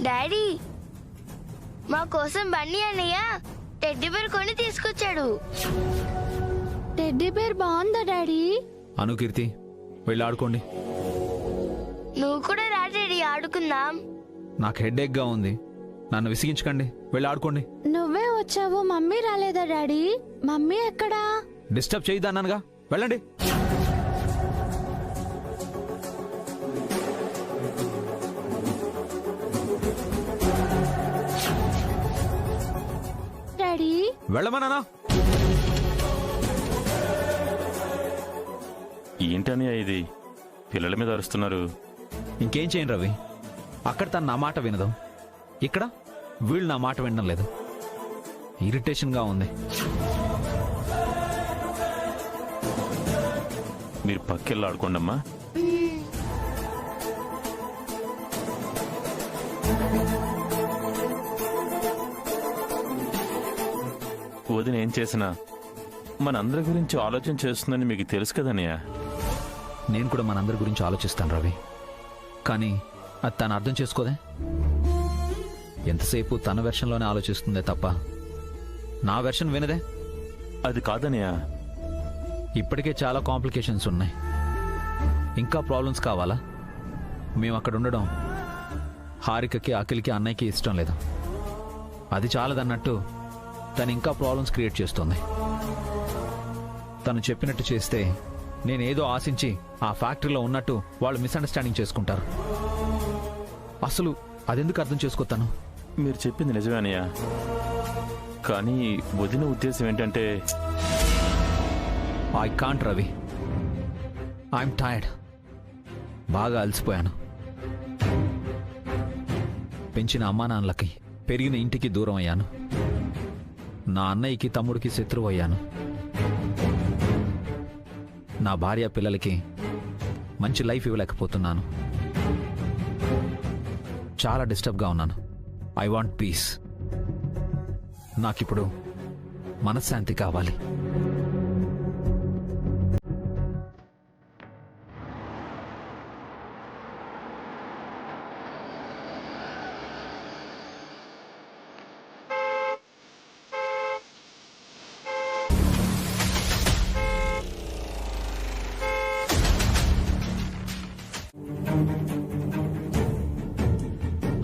Daddy, మా కోసం బన్నీ అన్నయ్య టెడ్డీ బేర్ కొని తీసుకొచ్చాడు. టెడ్డీ బేర్ బాగుందా డాడీ? అను, కీర్తి వెళ్ళి ఆడుకోండి. నువ్వు కూడా రా డాడీ, ఆడుకుందాం. నాకు హెడేక్ గా ఉంది, నన్ను విసిగించకండి, వెళ్ళి ఆడుకోండి. నువ్వే వచ్చావు, మమ్మీ రాలేదా డాడీ? మమ్మీ ఎక్కడా? డిస్టర్బ్ చేయొద్దన్నానుగా, వెళ్ళండి. డాడీ వెళ్ళమన్నానా? ఏంటని ఇది పిల్లల మీద అరుస్తున్నారు? ఇంకేం చేయను రవి, అక్కడ తను నా మాట వినదు, ఇక్కడ వీళ్ళు నా మాట వినడం లేదు. ఇరిటేషన్గా ఉంది. మీరు పక్కెళ్ళి ఆడుకోండమ్మా. వదిన ఏం చేసినా మనందరి గురించి ఆలోచన చేస్తుందని మీకు తెలుసు కదన్నయ్య. నేను కూడా మనందరి గురించి ఆలోచిస్తాను రవి, కానీ అది తను అర్థం చేసుకోదే. ఎంతసేపు తన వెర్షన్లోనే ఆలోచిస్తుందే తప్ప నా వెర్షన్ వినదే. అది కాదన్నయ్య. ఇప్పటికే చాలా కాంప్లికేషన్స్ ఉన్నాయి, ఇంకా ప్రాబ్లమ్స్ కావాలా? మేము అక్కడ ఉండడం హారికకి, అఖిల్కి, అన్నయ్యకి ఇష్టం లేదు. అది చాలదన్నట్టు తను ఇంకా ప్రాబ్లమ్స్ క్రియేట్ చేస్తుంది. తను చెప్పినట్టు చేస్తే నేనేదో ఆశించి ఆ ఫ్యాక్టరీలో ఉన్నట్టు వాళ్ళు మిస్అండర్స్టాండింగ్ చేసుకుంటారు. అసలు అదెందుకు అర్థం చేసుకోతాను? మీరు చెప్పింది నిజమే అన్నయ్య, కానీ వదిన ఉద్దేశం ఏంటంటే I can't Ravi, I'm tired. బాగా అలసిపోయాను. పెంచిన అమ్మా నాన్నలకి, పెరిగిన ఇంటికి దూరం అయ్యాను. నా అన్నయ్యకి, తమ్ముడికి శత్రువు అయ్యాను. నా భార్య పిల్లలకి మంచి లైఫ్ ఇవ్వలేకపోతున్నాను. చాలా డిస్టర్బ్గా ఉన్నాను. I want peace. నాకిప్పుడు మనశ్శాంతి కావాలి.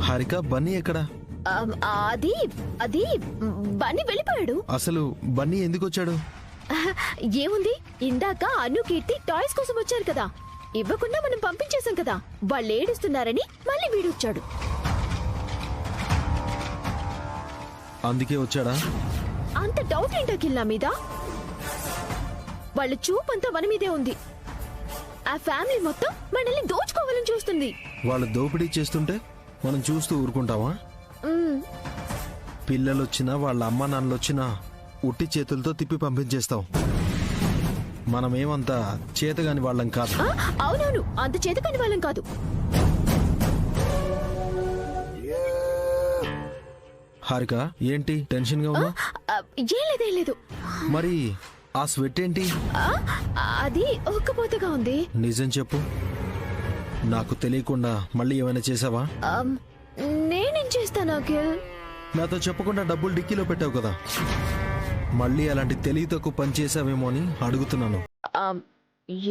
హారిక, బన్నీ ఎక్కడా? అది అది బన్నీ వెళ్ళిపోయాడు. అసలు బన్నీ ఎందుకు వచ్చాడు? ఏముంది, ఇందాక అను, కీర్తి టాయ్స్ కోసం వచ్చారు కదా, ఇవ్వకుండా మనం పంపించేశాం కదా, వాళ్ళు ఏడుస్తున్నారని మళ్ళీ వీడొచ్చాడు. అందుకే వచ్చాడా? అంత డౌట్ ఏంటో కిల్లా మీద? వాళ్ళ చూపంతా మన మీదే ఉంది. ఆ ఫ్యామిలీ మొత్తం మనల్ని దోచుకోవాలని చూస్తుంది. వాళ్ళు దోపిడీ చేస్తుంటే మనం చూస్తూ ఊరుకుంటావా? పిల్లలొచ్చినా వాళ్ళ అమ్మ నాన్నలొచ్చినా ఉట్టి చేతులతో తిప్పి పంపించేస్తాం. మనమేమంతా చేతగాని వాళ్ళం కాదు. అవునవును, అంత చేతకాని వాళ్ళం కాదు. హారిక, ఏంటి టెన్షన్ గా ఉన్నా? ఏం లేదు. మరి ఆ స్వెట్ ఏంటి? అది ఒక్కపోతగా ఉంది. నిజం చెప్పు, నాకు తెలియకుండా మళ్ళీ ఏమైనా చేసావా? నేనేం చేస్తాను అఖిల్? నాతో చెప్పకుండా డబ్బులు డిక్కీలో పెట్టావు కదా, మళ్ళీ అలాంటి తెలివి తక్కువ పని చేసావేమో అని అడుగుతున్నాను.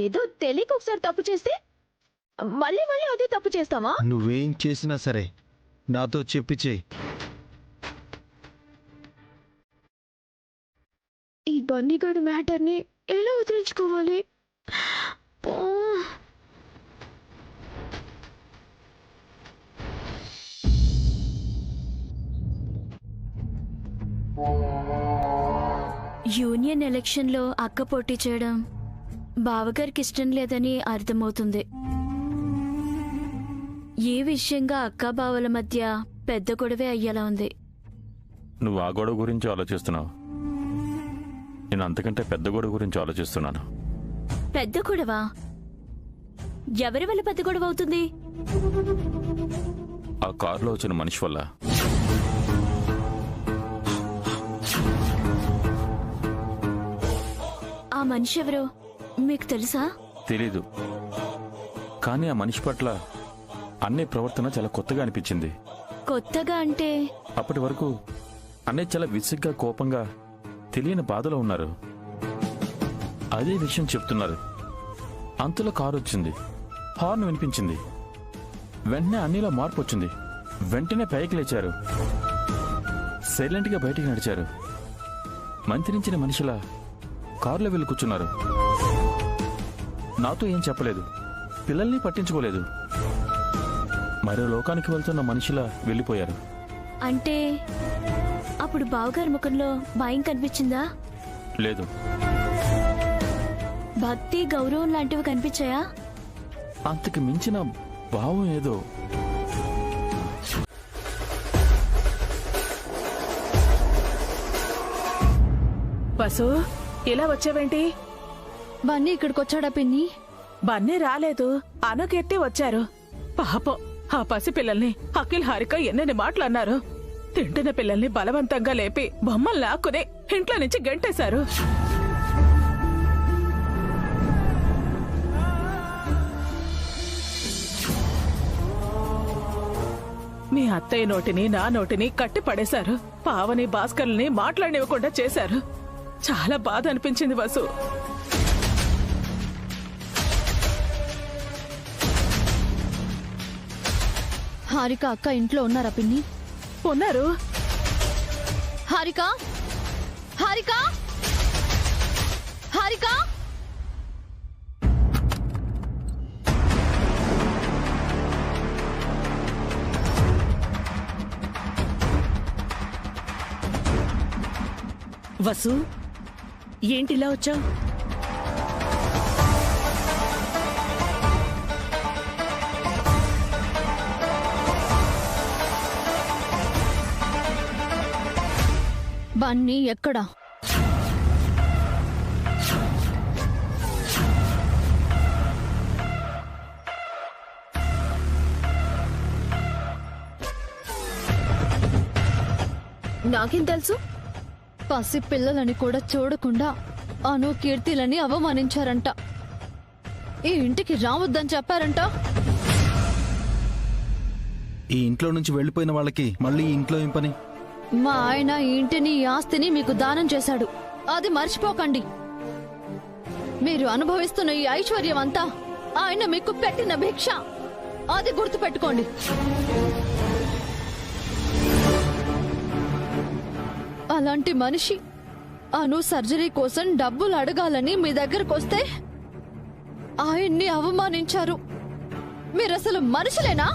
ఏదో తెలియక ఒకసారి తప్పు చేస్తే మళ్ళీ మళ్ళీ అదే తప్పు చేస్తావా? నువ్వేం చేసినా సరే నాతో చెప్పి చెయ్యి. ఈ బన్నీగాడి మ్యాటర్ని ఎలా వదిలించుకోవాలి? యూనియన్ ఎలక్షన్లో అక్క పోటీ చేయడం బావగారికి ఇష్టం లేదని అర్థమవుతుంది. ఏ విషయంగా అక్కా బావల మధ్య పెద్ద గొడవే అయ్యేలా ఉంది. నువ్వు ఆ గొడవ గురించి ఆలోచిస్తున్నావు, నేను అంతకంటే పెద్ద గొడవ గురించి ఆలోచిస్తున్నాను. పెద్ద గొడవ? ఎవరి వల్ల పెద్ద గొడవ అవుతుంది? ఆ కారులో వచ్చిన మనిషి వల్ల. ఆ మనిషి ఎవరో మీకు తెలుసా? తెలీదు, కానీ ఆ మనిషి పట్ల అన్నయ్య ప్రవర్తన చాలా కొత్తగా అనిపించింది. కొత్తగా అంటే అప్పటి వరకు అన్నయ్య చాలా విసిగ్గా కోపంగా తెలియని బాధలో ఉన్నారు. అదే విషయం చెప్తున్నారు. అంతలో కారు వచ్చింది, హార్న్ వినిపించింది. వెంటనే అన్నయ్యలో మార్పు వచ్చింది. వెంటనే పైకి లేచారు, సైలెంట్గా బయటికి నడిచారు. మంత్రించిన మనిషిలా కారులో వెళ్ళి కూర్చున్నారు. నాతో ఏం చెప్పలేదు, పిల్లల్ని పట్టించుకోలేదు. మరో లోకానికి వెళ్తున్న మనిషిలా వెళ్ళిపోయారు. అంటే అప్పుడు బావగారి ముఖంలో భయం కనిపించిందా? లేదు, భక్తి గౌరవం లాంటివి కనిపించాయా? అంతకు మించిన భావం ఏదో. వసు, ఇలా వచ్చావేంటి? బన్నీ ఇక్కడికి వచ్చాడా పిన్ని? బన్నీ రాలేదు, అనుకెత్తి వచ్చారు. పాపం ఆ పసి పిల్లల్ని అఖిల్ హారిక ఎన్నెన్ని మాటలు అన్నారు. తింటున్న పిల్లల్ని బలవంతంగా లేపి బొమ్మలు లాక్కుని ఇంట్లో నుంచి గెంటేశారు. మీ అత్తయ్య నోటిని నా నోటిని కట్టి పడేశారు. పావని భాస్కర్ని మాట్లాడనివ్వకుండా చేశారు. చాలా బాధ అనిపించింది వసు. హారిక అక్క ఇంట్లో ఉన్నారా పిన్ని? ఉన్నారు. హారిక, హారిక, హారిక! వసు, ఏంటిలా వచ్చావు? బన్నీ ఎక్కడా? నాకేం తెలుసు? పసి పిల్లలని కూడా చూడకుండా అను కీర్తిలని అవమానించారంట. ఈ ఇంటికి రావద్దని చెప్పారంట. ఈ ఇంట్లో నుంచి వెళ్ళిపోయిన వాళ్ళకి మళ్ళీ ఈ ఇంట్లో ఏం పని? మా ఆయన ఈ ఇంటిని ఈ ఆస్తిని మీకు దానం చేశాడు. అది మర్చిపోకండి. మీరు అనుభవిస్తున్న ఈ ఐశ్వర్యం అంతా ఆయన మీకు పెట్టిన భిక్ష. అది గుర్తుపెట్టుకోండి. అలాంటి మనిషి అను సర్జరీ కోసం డబ్బులు అడగాలని మీ దగ్గరకు వస్తే ఆయన్ని అవమానించారు. మీరసలు మనుషులేనా?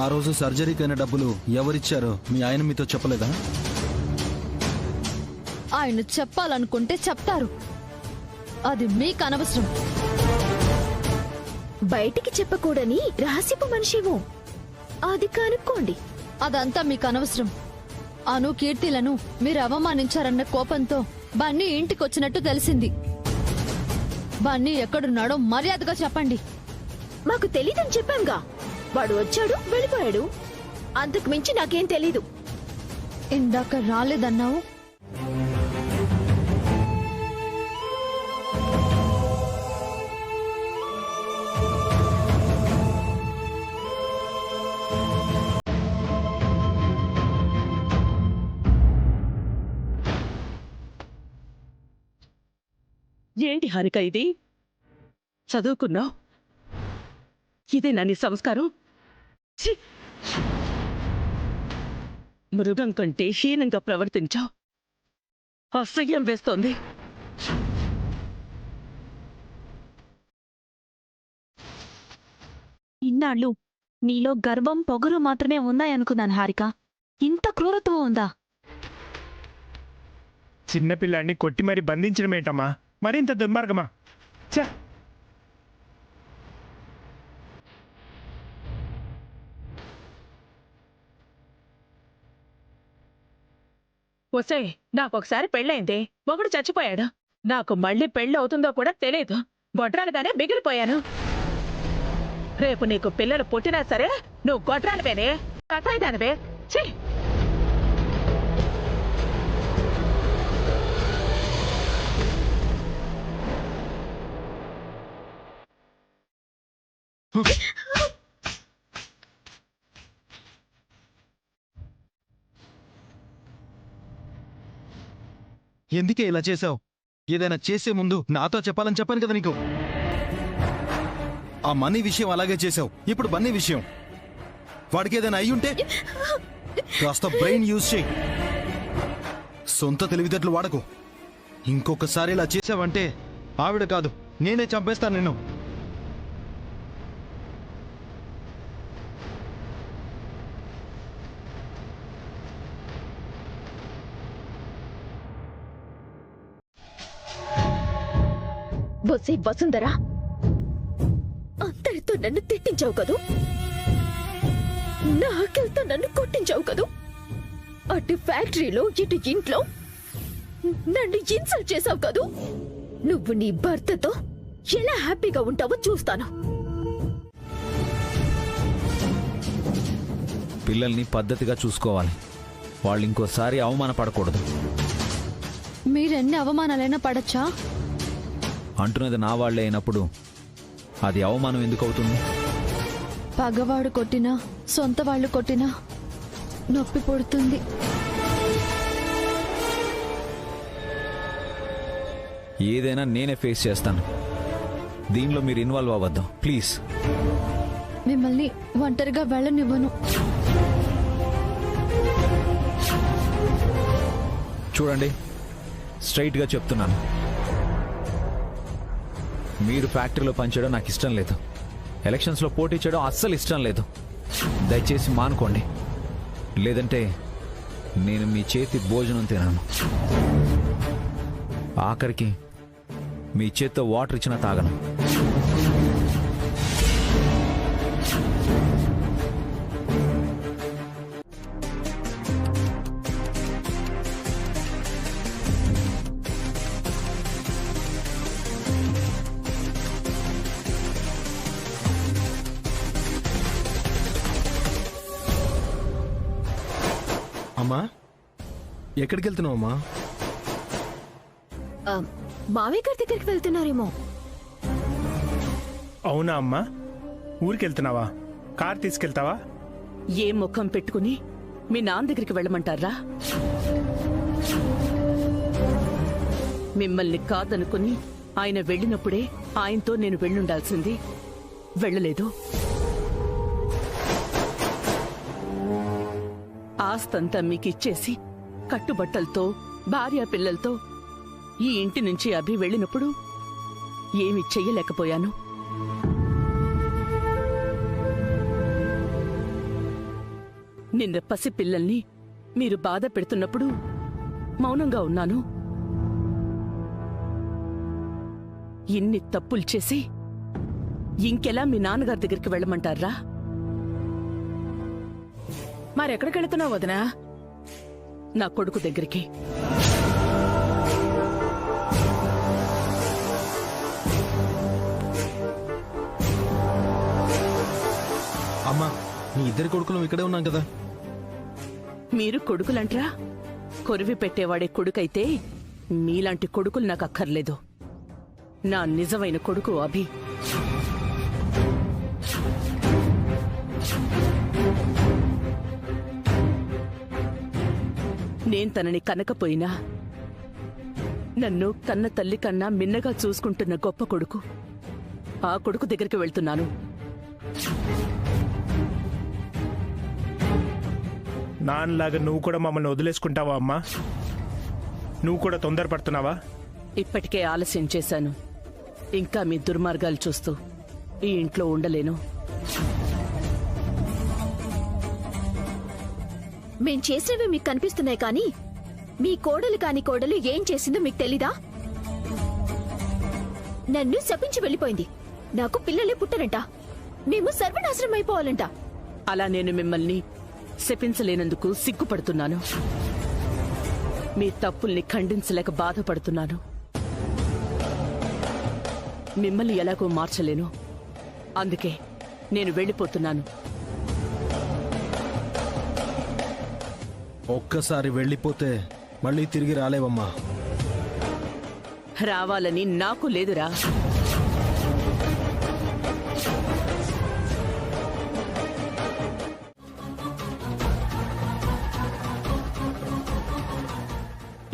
ఆ రోజు సర్జరీకైన డబ్బులు ఎవరిచ్చారో మీ ఆయన మీతో చెప్పలేదా? ఆయన చెప్పాలనుకుంటే చెప్తారు. అది మీకు అనవసరం. బయటికి చెప్పకూడని రహస్యపు మనిషేమో, అది కనుక్కోండి. అదంతా మీకు అనవసరం. అను కీర్తిలను మీరు అవమానించారన్న కోపంతో బన్నీ ఇంటికొచ్చినట్టు తెలిసింది. బన్నీ ఎక్కడున్నాడో మర్యాదగా చెప్పండి. మాకు తెలీదని చెప్పాంగా. వాడు వచ్చాడు, వెళ్ళిపోయాడు. అంతకు మించి నాకేం తెలీదు. ఇందాక రాలేదన్నావు. ఏంటి హారిక ఇది? చదువుకున్నావు? ఇదేనా నీ సంస్కారం? ఛీ! మృగం కంటే హీనంగా ప్రవర్తించావు. అసహ్యం వేస్తోంది. ఇన్నాళ్ళు నీలో గర్వం పొగరు మాత్రమే ఉన్నాయనుకున్నాను హారిక. ఇంత క్రూరత్వం ఉందా? చిన్నపిల్లాన్ని కొట్టి మరి బంధించడమేంటమ్మా? మరింత దుర్మార్గమా? ఛ! ఒసే, నాకొకసారి పెళ్ళైంది, మొగుడు చచ్చిపోయాడు. నాకు మళ్ళీ పెళ్ళి అవుతుందో కూడా తెలియదు. గొడ్రాలుగానే మిగిలిపోయాను. రేపు నీకు పిల్లలు పుట్టినా సరే నువ్వు గొడ్రాలువేనే, కసాయిదానివే. ఛీ! ఎందుకే ఇలా చేసావు? ఏదైనా చేసే ముందు నాతో చెప్పాలని చెప్పాను కదా నీకు. ఆ మనీ విషయం అలాగే చేసావు. ఇప్పుడు బన్నీ విషయం, వాడికి ఏదైనా అయ్యి ఉంటే కాస్త బ్రెయిన్ యూజ్ చేయి. సొంత తెలివితేటలు వాడకు. ఇంకొకసారి ఇలా చేసావంటే ఆవిడ కాదు నేనే చంపేస్తాను నిన్ను. బొస్సే వసుంధరా, అందరితో నన్ను తిట్టించావు కదూ, నా ఆకలితో నన్ను కొట్టించావు కదూ, అటు ఫ్యాక్టరీలో ఇటు ఇంట్లో నన్ను ఇన్సల్ట్ చేసావు కదూ. నువ్వు నీ భర్తతో ఎలా హ్యాపీగా ఉంటావో చూస్తాను. పిల్లల్ని పద్ధతిగా చూసుకోవాలి. వాళ్ళు ఇంకోసారి అవమానపడకూడదు. మీరెన్ని అవమానాలైనా పడచ్చా? అంటున్నది నా వాళ్లే అయినప్పుడు అది అవమానం ఎందుకు అవుతుంది? పగవాడు కొట్టినా సొంత వాళ్ళు కొట్టినా నొప్పి పుడుతుంది. ఏదైనా నేనే ఫేస్ చేస్తాను. దీనిలో మీరు ఇన్వాల్వ్ అవ్వద్దు ప్లీజ్. మిమ్మల్ని ఒంటరిగా వెళ్ళనివ్వను. చూడండి, స్ట్రైట్గా చెప్తున్నాను, మీరు ఫ్యాక్టరీలో పనిచేయడం నాకు ఇష్టం లేదు. ఎలక్షన్స్లో పోటీ చేయడం అస్సలు ఇష్టం లేదు. దయచేసి మానుకోండి, లేదంటే నేను మీ చేతి భోజనం తినాను. ఆఖరికి మీ చేత్తో వాటర్ ఇచ్చినా తాగను. అమ్మా, ఎక్కడికి వెళ్తున్నావు అమ్మా? మావయ్య గారి దగ్గరికి వెళ్తున్నారేమో. అవునా అమ్మా? ఊరికెళ్తున్నావా? కార్ తీసుకెళ్తావా? ఏ ముఖం పెట్టుకుని మీ నాన్న దగ్గరికి వెళ్ళమంటారా? మిమ్మల్ని కాదనుకుని ఆయన వెళ్ళినప్పుడే ఆయనతో నేను వెళ్ళుండాల్సింది. వెళ్ళలేదు. ఆస్తంతా మీకిచ్చేసి కట్టుబట్టలతో భార్యా పిల్లలతో ఈ ఇంటి నుంచి అభి వెళ్ళినప్పుడు ఏమీ చెయ్యలేకపోయాను. నిన్న పసి పిల్లల్ని మీరు బాధ పెడుతున్నప్పుడు మౌనంగా ఉన్నాను. ఇన్ని తప్పులు చేసి ఇంకెలా మీ నాన్నగారి దగ్గరికి వెళ్ళమంటారా? మరెక్కడికి వెళుతున్నావు వదినా? నా కొడుకు దగ్గరికి. అమ్మా, మీ ఇద్దరి కొడుకులు ఇక్కడే ఉన్నాం కదా. మీరు కొడుకులంట్రా? కొరివి పెట్టేవాడే కొడుకైతే మీలాంటి కొడుకులు నాకు అక్కర్లేదు. నా నిజమైన కొడుకు అభి. నేను తనని కనకపోయినా నన్ను కన్న తల్లి కన్నా మిన్నగా చూసుకుంటున్న గొప్ప కొడుకు. ఆ కొడుకు దగ్గరికి వెళ్తున్నాను. నాన్నలాగా నువ్వు కూడా మమ్మల్ని వదిలేసుకుంటావా అమ్మా? నువ్వు కూడా తొందరపడుతున్నావా? ఇప్పటికే ఆలస్యం చేశాను. ఇంకా మీ దుర్మార్గాలు చూస్తూ ఈ ఇంట్లో ఉండలేను. మేం చేసినవి మీకు కనిపిస్తున్నాయి కానీ మీ కోడలు కాని కోడలు ఏం చేసిందో మీకు తెలీదా? నన్ను శపించి వెళ్ళిపోయింది. నాకు పిల్లలే పుట్టరంట. మేము సర్వనాశనం అయిపోవాలంట. అలా నేను మిమ్మల్ని శపించలేనందుకు సిగ్గుపడుతున్నాను. మీ తప్పుల్ని ఖండించలేక బాధపడుతున్నాను. మిమ్మల్ని ఎలాగో మార్చలేను. అందుకే నేను వెళ్ళిపోతున్నాను. ఒక్కసారి వెళ్ళిపోతే మళ్ళీ తిరిగి రాలేవమ్మా. రావాలని నాకు లేదురా.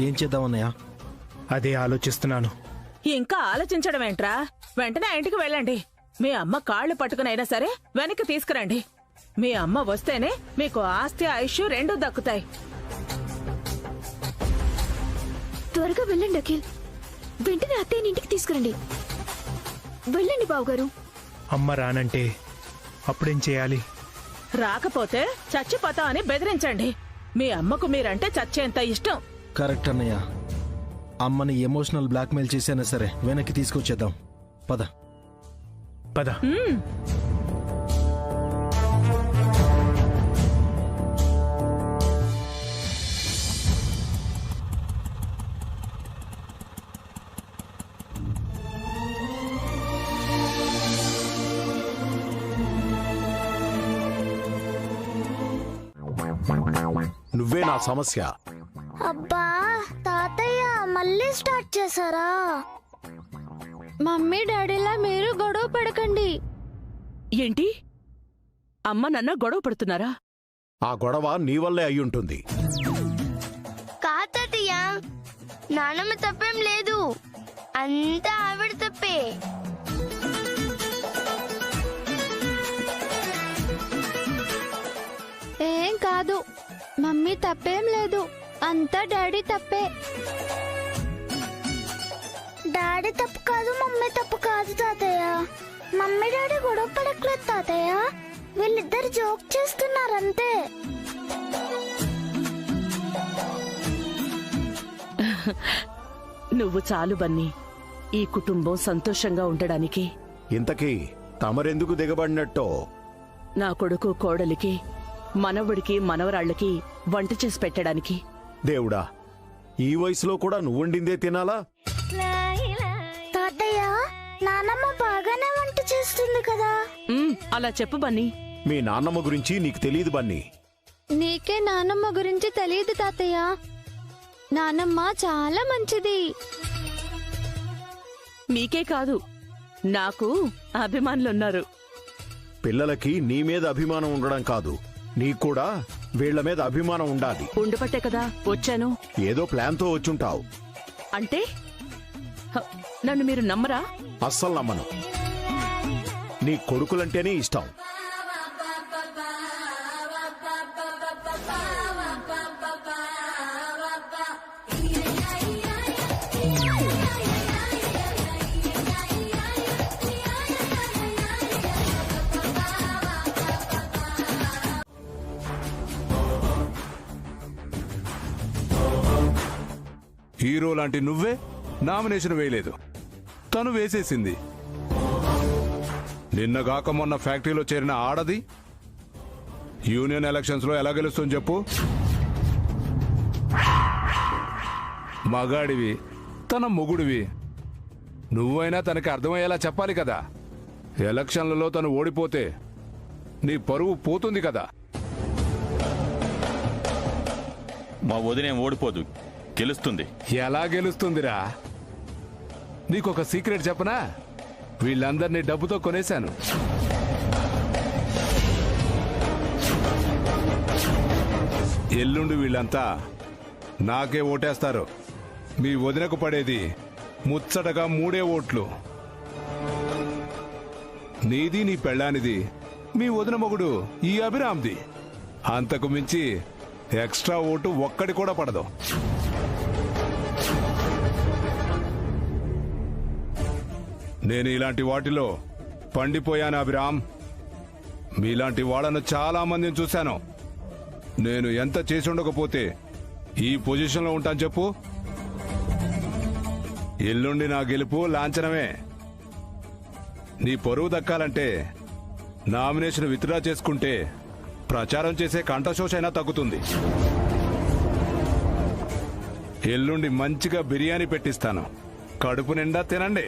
ఏం చేద్దామన్నయ్య? అదే ఆలోచిస్తున్నాను. ఇంకా ఆలోచించడం ఏంట్రా? వెంటనే ఆ ఇంటికి వెళ్ళండి. మీ అమ్మ కాళ్ళు పట్టుకునైనా సరే వెనక్కి తీసుకురండి. మీ అమ్మ వస్తేనే మీకు ఆస్తి ఆయుష్ రెండూ దక్కుతాయి. త్వరగా వెళ్ళండి అఖిల్. వెంటనే అత్తయ్యని ఇంటికి తీసుకురండి. వెళ్ళండి బావగారు. అమ్మ రానంటే అప్పుడేం చేయాలి? రాకపోతే చచ్చిపోతా అని బెదిరించండి. మీ అమ్మకు మీరంటే చచ్చేంత ఇష్టం. కరెక్ట్ అన్నయ్య. అమ్మని ఎమోషనల్ బ్లాక్మెయిల్ చేసైనా సరే వెనక్కి తీసుకొచ్చేద్దాం. పద పద. నువ్వే నా సమస్య. అబ్బా తాతయ్య మళ్ళీ స్టార్ట్ చేశారా? మమ్మీ డాడీలా మీరు గొడవ పడకండి. ఏంటి? అమ్మ నాన్న గొడవ పడుతున్నారా? ఆ గొడవ నీ వల్లే అయ్యుంటుంది. కాదు తాతయ్య, నానమ్మ తప్పేం లేదు, అంతా ఆవిడ తప్పే. ఏం కాదు, మమ్మీ తప్పేం లేదు, అంతా డాడీ తప్పే. డాడీ తప్పు కాదు, మమ్మీ తప్పు కాదు తాతయ్య. మమ్మీ డాడీ గొడవ పడట్లేదు తాతయ్య, వీళ్ళిద్దరు జోక్ చేస్తున్నారంతే. నువ్వు చాలు బన్నీ, ఈ కుటుంబం సంతోషంగా ఉండడానికి. ఇంతకీ తమరెందుకు దిగబడినట్టో? నా కొడుకు కోడలికి, మనవడికి మనవరాళ్ళకి వంట చేసి పెట్టడానికి. దేవుడా, ఈ వయసులో కూడా నువ్వుండిందే తినాలా? తాతయ్య, నానమ్మ బాగానే వంట చేస్తుంది కదా. అలా చెప్పు బన్నీ. మీ నాన్నమ్మ గురించి నీకు తెలియదు బన్నీ. నీకే నానమ్మ గురించి తెలియదు తాతయ్య. నానమ్మ చాలా మంచిది. మీకే కాదు, నాకు అభిమానులున్నారు. పిల్లలకి నీ మీద అభిమానం ఉండడం కాదు, నీకు కూడా వీళ్ల మీద అభిమానం ఉండాలి. ఉండబట్టే కదా వచ్చాను. ఏదో ప్లాన్తో వచ్చుంటావు. అంటే నన్ను మీరు నమ్మరా? అస్సలు నమ్మను. నీ కొడుకులంటేనే ఇష్టం. హీరో లాంటి నువ్వే నామినేషన్ వేయలేదు, తను వేసేసింది. నిన్నగాక మొన్న ఫ్యాక్టరీలో చేరిన ఆడది యూనియన్ ఎలక్షన్స్ లో ఎలా గెలుస్తుంది చెప్పు? మగాడివి, తన మొగుడివి. నువ్వైనా తనకి అర్థమయ్యేలా చెప్పాలి కదా. ఎలక్షన్లలో తను ఓడిపోతే నీ పరువు పోతుంది కదా. మా వదినే ఓడిపోదు, గెలుస్తుంది. ఎలా గెలుస్తుందిరా? నీకొక సీక్రెట్ చెప్పనా? వీళ్ళందరినీ డబ్బుతో కొనేశాను. ఎల్లుండి వీళ్ళంతా నాకే ఓటేస్తారు. మీ వదినకు పడేది ముచ్చటగా 3 ఓట్లు. నీది, నీ పెళ్ళానిది, మీ వదిన మొగుడు ఈ అభిరామ్ది. అంతకు మించి ఎక్స్ట్రా ఓటు ఒక్కడి కూడా పడదు. నేను ఇలాంటి వాటిలో పండిపోయాను అభిరామ్. మీలాంటి వాళ్ళను చాలా మందిని చూశాను. నేను ఎంత చేసి ఉండకపోతే ఈ పొజిషన్లో ఉంటాను చెప్పు? ఎల్లుండి నా గెలుపు లాంఛనమే. నీ పరువు దక్కాలంటే నామినేషన్ విత్డ్రా చేసుకుంటే ప్రచారం చేసే కంఠశోష అయినా తగ్గుతుంది. ఎల్లుండి మంచిగా బిర్యానీ పెట్టిస్తాను, కడుపు నిండా తినండి.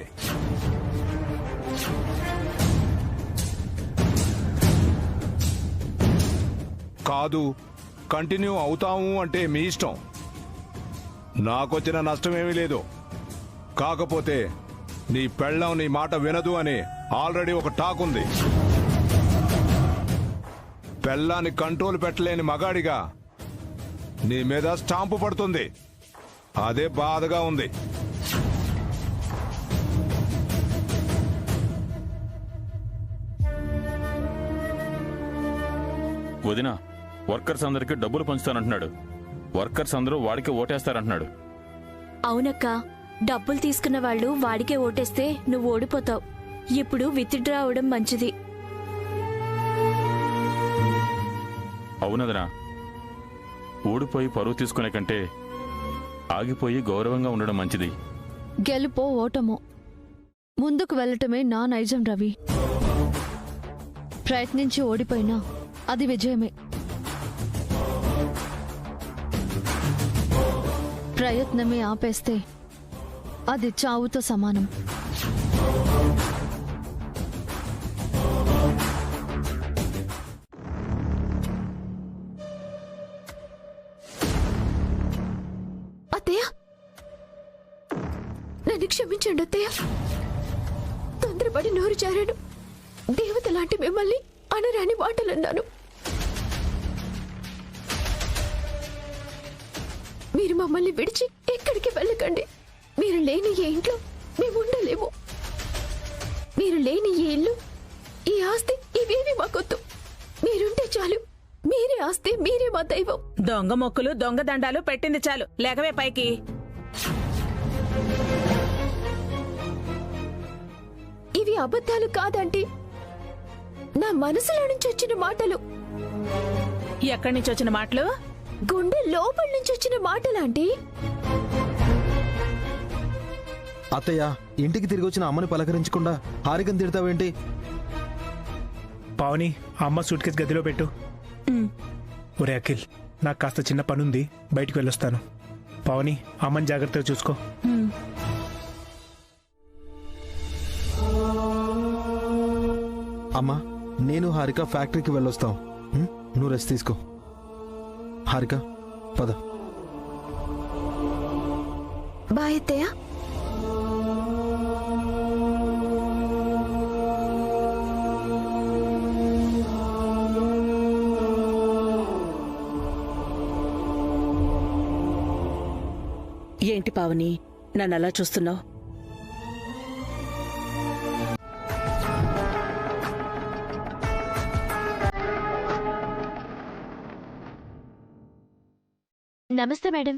కాదు, కంటిన్యూ అవుతాము అంటే మీ ఇష్టం. నాకొచ్చిన నష్టమేమీ లేదు. కాకపోతే నీ పెళ్ళం నీ మాట వినదు అని ఆల్రెడీ ఒక టాక్ ఉంది. పెళ్ళాన్ని కంట్రోల్ పెట్టలేని మగాడిగా నీ మీద స్టాంపు పడుతుంది. అదే బాధగా ఉంది. వదిన, వర్కర్స్ అందరికీ డబ్బులు పంచుతానంటున్నాడు. వర్కర్స్ అందరూ వాడికి ఓటేస్తారంటున్నాడు. అవునక్క, డబ్బులు తీసుకున్న వాళ్ళు వాడికే ఓటేస్తే నువ్వు ఓడిపోతావు. ఇప్పుడు విత్డ్రా అవడం మంచిది. అవునదనా, ఓడిపోయి పరువు తీసుకునే కంటే ఆగిపోయి గౌరవంగా ఉండడం మంచిది. గెలుపో ఓటమో ముందుకు వెళ్ళటమే నా నైజం రవి. ప్రయత్నించి ఓడిపోయినా అది విజయమే. ప్రయత్నమే ఆపేస్తే అది చావుతో సమానం. అత్తయ్య, నన్ను క్షమించండి అత్తయ్య. తొందరపడి నోరు జారాను. దేవత లాంటి మిమ్మల్ని అనరాని మాటలన్నాను. మీరు మమ్మల్ని విడిచి ఎక్కడికి వెళ్ళకండి. మీరు లేని ఈ ఇంట్లో మేము ఉండలేము. మీరు లేని ఈ ఇల్లు, ఈ ఆస్తి, ఇవేవి మాకొద్దు. మీరుంటే చాలు. మీరే ఆస్తి, మీరే మా దైవం. దొంగ మొక్కులు దొంగ దండాలు పెట్టింది చాలు. లేకవే పైకి. ఇవి అబద్ధాలు కాదంటీ, నా మనసులో నుంచి వచ్చిన మాటలు. ఎక్కడి నుంచి వచ్చిన మాటలు? గుండె లోపల నుంచి వచ్చిన మాటలాంటి. అత్తయ్య, ఇంటికి తిరిగి వచ్చిన అమ్మని పలకరించకుండా హారికను తిడతావేంటి? పావని, అమ్మ సూట్ కేసు గదిలో పెట్టు. ఒరే అఖిల్, నాకు కాస్త చిన్న పనుంది, బయటికి వెళ్ళొస్తాను. పావని, అమ్మని జాగ్రత్తగా చూసుకో. అమ్మా, నేను హారిక ఫ్యాక్టరీకి వెళ్ళొస్తాం. నువ్వు రెస్ట్ తీసుకో. హారిక, పద. బాయ్ అత్తయ్య. ఏంటి పావని, నన్ను అలా చూస్తున్నావు? నమస్తే మేడం.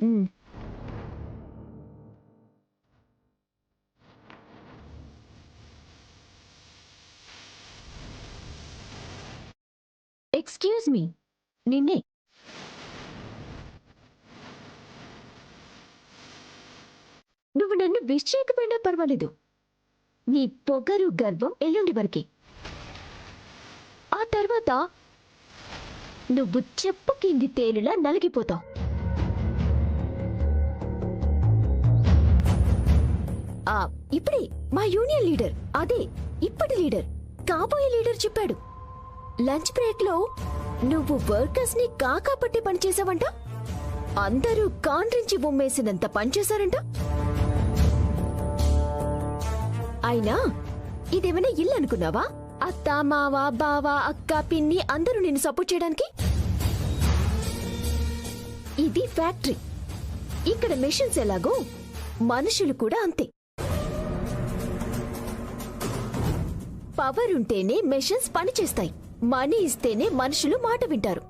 ఎక్స్క్యూజ్ మీ, నిన్నే. నువ్వు నన్ను విష్ చేయకపోయినా పర్వాలేదు. నీ పొగరు గర్వం ఎల్లుండి వరకే. ఆ తర్వాత నువ్వు చెప్పు కింది తేలులా నలిగిపోతావు. ఇప్పుడే మా యూనియన్ లీడర్, అదే ఇప్పటి లీడర్, కాబోయే లీడర్ చెప్పాడు. లంచ్ బ్రేక్ లో నువ్వు వర్కర్స్ ని కాకా పట్టి పనిచేసావంట. అందరూ కాండ్రించి బొమ్మేసినంత పనిచేశారంట. అయినా ఇదేమైనా ఇల్లు అనుకున్నావా? అత్త, మావ, బావ, అక్క, పిన్ని అందరూ నిన్ను సపోర్ట్ చేయడానికి. ఇది ఫ్యాక్టరీ. ఇక్కడ మెషిన్స్ ఎలాగో మనుషులు కూడా అంతే. పవర్ ఉంటేనే మెషిన్స్ పనిచేస్తాయి. మనీ ఇస్తేనే మనుషులు మాట వింటారు.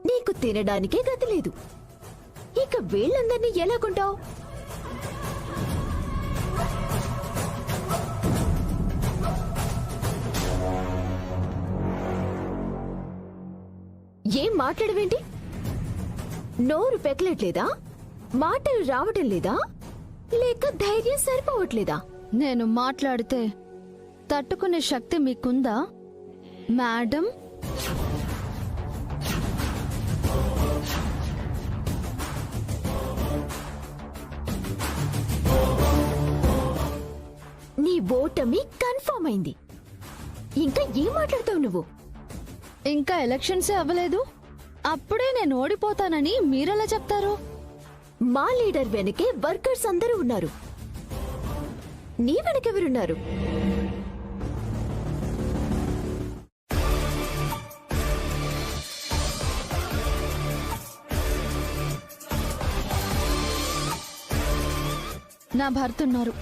నీకు తినడానికే గతి లేదు. ఇక వీళ్ళందరినీ ఎలా కొంటావు? ఏం మాట్లాడవేంటి? నోరు పెకలట్లేదా? మాటలు రావటం లేదా? లేక ధైర్యం సరిపోవట్లేదా? నేను మాట్లాడితే తట్టుకునే శక్తి మీకుందా మేడం? నీ ఓటమి కన్ఫర్మ్ అయింది. ఇంకా ఏం మాట్లాడతావు నువ్వు? ఇంకా ఎలక్షన్సే అవ్వలేదు, అప్పుడే నేను ఓడిపోతానని మీరెలా చెప్తారు? మా లీడర్ వెనకే వర్కర్స్ అందరూ ఉన్నారు. నీ వెనకెవరున్నారు? నా భర్త ఉన్నారు.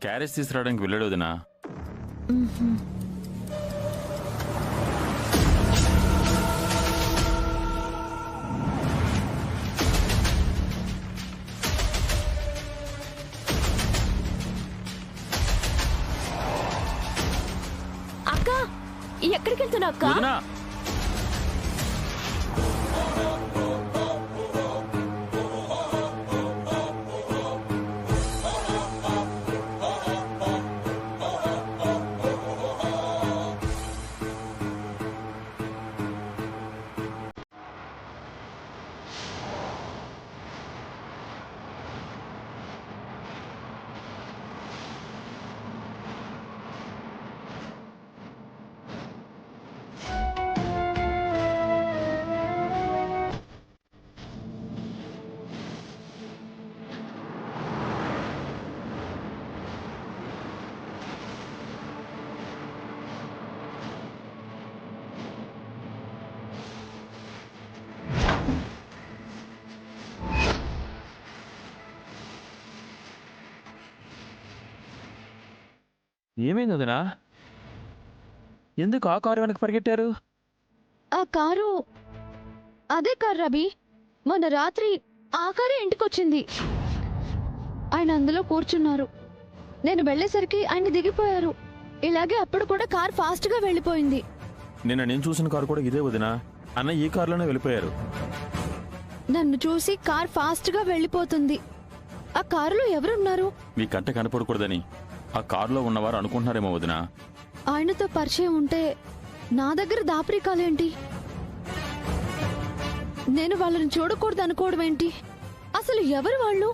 క్యారేజ్ తీసుకురావడానికి వెళ్ళాడు వదినా. అక్క ఎక్కడికి వెళ్తున్నావు అక్క? వదినా ఏమైంది వదినా? ఎందుకు ఆ కారు వెనక్కి పరిగెట్టారు? ఆ కారు అదే కారు రవి. మొన్న రాత్రి ఆ కారే ఇంటికొచ్చింది. ఆయన అందులో కూర్చున్నారు. నేను వెళ్ళేసరికి ఆయన దిగిపోయారు. ఇలాగే అప్పుడు కూడా కార్ ఫాస్ట్ గా వెళ్ళిపోయింది. నిన్న నేను చూసిన కారు కూడా ఇదే వదినా. అన్న ఈ కారులోనే వెళ్ళిపోయారు. నన్ను చూసి కార్ ఫాస్ట్ గా వెళ్ళిపోతుంది. ఆ కారులో ఎవరున్నారు? మీ కంట కనపడకూడదని ఆ కారులో ఉన్నవారు అనుకుంటున్నారేమో వదినా. ఆయనతో పరిచయం ఉంటే నా దగ్గర దాపరికాలేంటి? నేను వాళ్ళని చూడకూడదు అనుకోవడం ఏంటి? అసలు ఎవరు వాళ్ళు?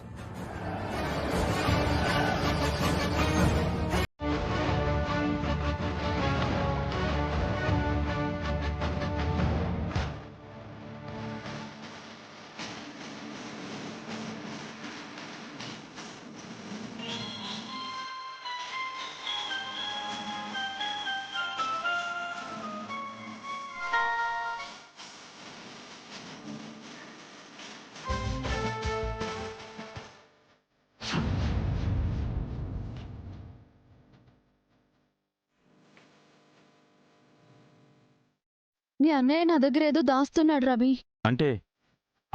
నీ అన్నయ్య నా దగ్గర ఏదో దాస్తున్నాడు రవి. అంటే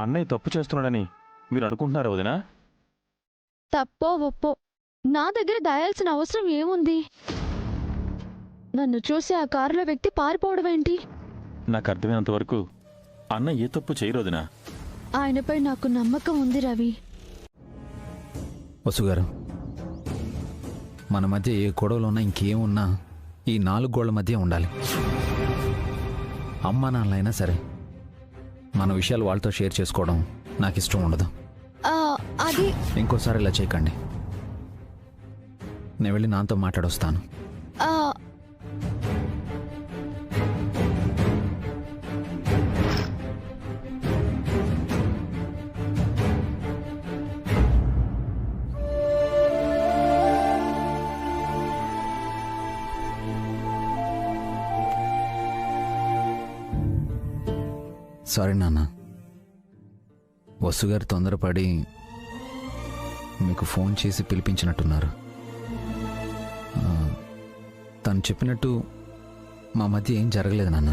అన్నయ్య తప్పు చేస్తున్నాడని మీరు అనుకుంటున్నారా వదినా? తప్పో ఒప్పో నా దగ్గర దాయాల్సిన అవసరం ఏముంది? నన్ను చూసి ఆ కారులో వ్యక్తి పారిపోవడం ఏంటి? నాకు అర్థమైనంత వరకు అన్న ఏ తప్పు చేయరు వదినా. ఆయనపై నాకు నమ్మకం ఉంది రవి. వసుగారు, మన మధ్య ఏ గొడవలు ఉన్నా ఇంకేమున్నా ఈ 4 గోళ్ల మధ్య ఉండాలి. అమ్మా నాన్నలైనా సరే మన విషయాలు వాళ్ళతో షేర్ చేసుకోవడం నాకు ఇష్టం ఉండదు. అది ఇంకోసారి ఇలా చేయకండి. నేను వెళ్ళి నాన్నతో మాట్లాడొస్తాను. సారీ నాన్న, వసుగారు తొందరపడి మీకు ఫోన్ చేసి పిలిపించినట్టున్నారు. తను చెప్పినట్టు మా మధ్య ఏం జరగలేదు నాన్న.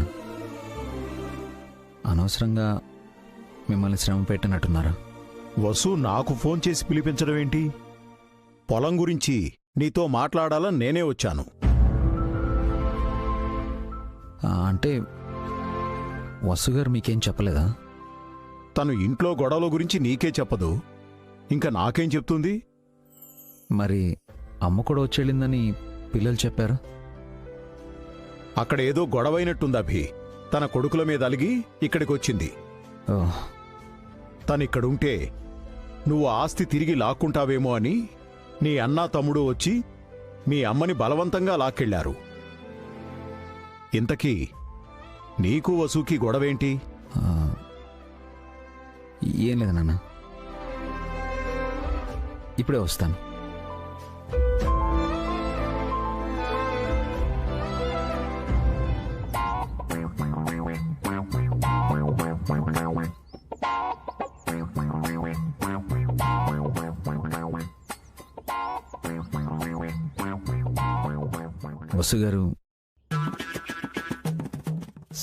అనవసరంగా మిమ్మల్ని శ్రమ పెట్టినట్టున్నారా? వసు నాకు ఫోన్ చేసి పిలిపించడం ఏంటి? పొలం గురించి నీతో మాట్లాడాలని నేనే వచ్చాను. అంటే వసుగారు మీకేం చెప్పలేదా? తను ఇంట్లో గొడవల గురించి నీకే చెప్పదు, ఇంకా నాకేం చెప్తుంది? మరి అమ్మ కూడా వచ్చేళ్ళిందని పిల్లలు చెప్పారు. అక్కడ ఏదో గొడవైనట్టుంది అభి. తన కొడుకుల మీద అలిగి ఇక్కడికొచ్చింది. తనిక్కడుంటే నువ్వు ఆస్తి తిరిగి లాక్కుంటావేమో అని నీ అన్నా తమ్ముడు వచ్చి మీ అమ్మని బలవంతంగా లాక్కెళ్లారు. ఇంతకీ నీకు వసుకి గొడవేంటి? ఏం లేదు నాన్న, ఇప్పుడే వస్తాను. వసు గారు,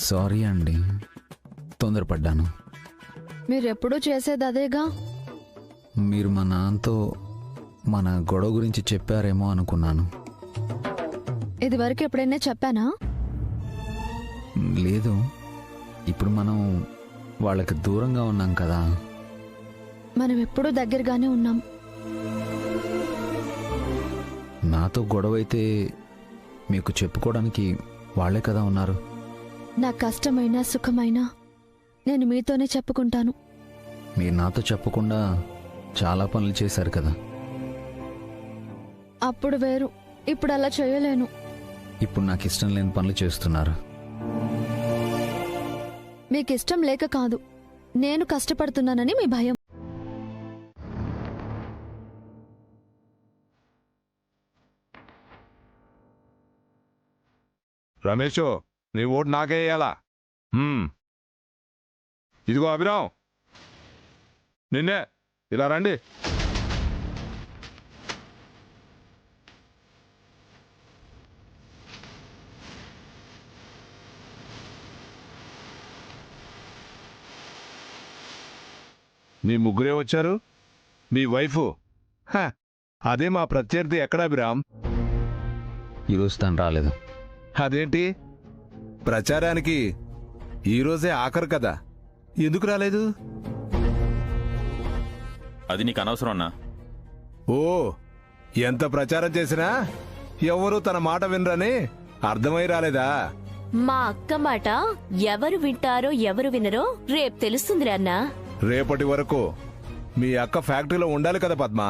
సారీ అండి, తొందరపడ్డాను. మీరెప్పుడూ చేసేది అదేగా. మీరు మా నాన్నతో మన గొడవ గురించి చెప్పారేమో అనుకున్నాను. ఇది వరకు ఎప్పుడైనా చెప్పానా? లేదు, ఇప్పుడు మనం వాళ్ళకి దూరంగా ఉన్నాం కదా. మనం ఎప్పుడూ దగ్గరగానే ఉన్నాం. నాతో గొడవ అయితే మీకు చెప్పుకోవడానికి వాళ్ళే కదా ఉన్నారు. నా కష్టమైనా సుఖమైనా నేను మీతోనే చెప్పుకుంటాను. మీరు నాతో చెప్పకుండా చాలా పనులు చేశారు కదా. అప్పుడు వేరు, ఇప్పుడు అలా చేయలేను. ఇప్పుడు నాకు ఇష్టం లేని పనులు చేస్తున్నారు. మీకిష్టం లేక కాదు, నేను కష్టపడుతున్నానని మీ భయం. రమేష్, నీ ఓటు నాకే వేయాలా? ఇదిగో అభిరామ్, నిన్నే, ఇలా రండి. మీ ముగ్గురే వచ్చారు. మీ వైఫ్ అదే మా ప్రత్యర్థి ఎక్కడ అభిరామ్? ఈరోజు తను రాలేదు. అదేంటి? ప్రచారానికి ఈరోజే ఆఖరు కదా, ఎందుకు రాలేదు? అది నీకు అనవసరం అన్నా. ఓ, ఎంత ప్రచారం చేసినా ఎవరు తన మాట వినరని అర్థమై రాలేదా? మా అక్క మాట ఎవరు వింటారో ఎవరు వినరో రేపు తెలుస్తుంది అన్నా. రేపటి వరకు మీ అక్క ఫ్యాక్టరీలో ఉండాలి కదా పద్మ.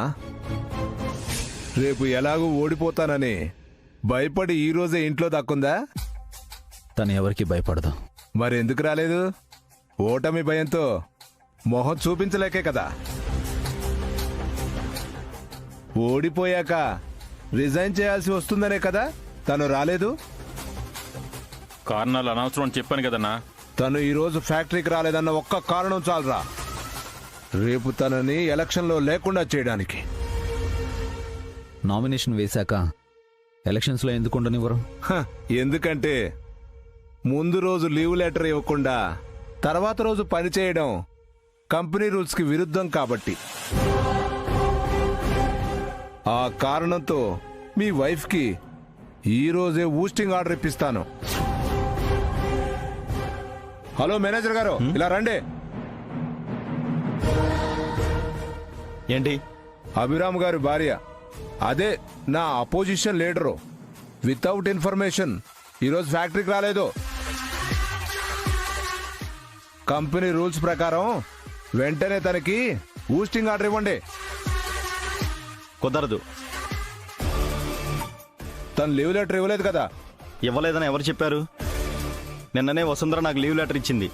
రేపు ఎలాగూ ఓడిపోతానని భయపడి ఈ రోజే ఇంట్లో దక్కుందా? తను ఎవరికి భయపడదు. మరెందుకు రాలేదు? ఓటమి భయంతో మొహం చూపించలేకే కదా. ఓడిపోయాక రిజైన్ చేయాల్సి వస్తుందనే కదా తను రాలేదు. కారణాలు అనవసరం అని చెప్పాను కదన్నా. తను ఈరోజు ఫ్యాక్టరీకి రాలేదన్న ఒక్క కారణం చాలరా రేపు తనని ఎలక్షన్లో లేకుండా చేయడానికి. నామినేషన్ వేశాక ఎలక్షన్స్లో ఎందుకు ఉండనివ్వరు? ఎందుకంటే ముందు రోజు లీవ్ లెటర్ ఇవ్వకుండా తర్వాత రోజు పని చేయడం కంపెనీ రూల్స్కి విరుద్ధం కాబట్టి. ఆ కారణంతో మీ వైఫ్కి ఈరోజే ఊస్టింగ్ ఆర్డర్ ఇప్పిస్తాను. హలో మేనేజర్ గారు, ఇలా రండి. ఏంటి? అభిరామ్ గారి భార్య, అదే నా అపోజిషన్ లీడరు, వితౌట్ ఇన్ఫర్మేషన్ ఈరోజు ఫ్యాక్టరీకి రాలేదు. కంపెనీ రూల్స్ ప్రకారం వెంటనే తనకి ఊస్టింగ్ ఆర్డర్ ఇవ్వండి. కుదరదు. తను లీవ్ లెటర్ ఇవ్వలేదు కదా? ఇవ్వలేదని ఎవరు చెప్పారు? నిన్ననే వసుంధర నాకు లీవ్ లెటర్ ఇచ్చింది.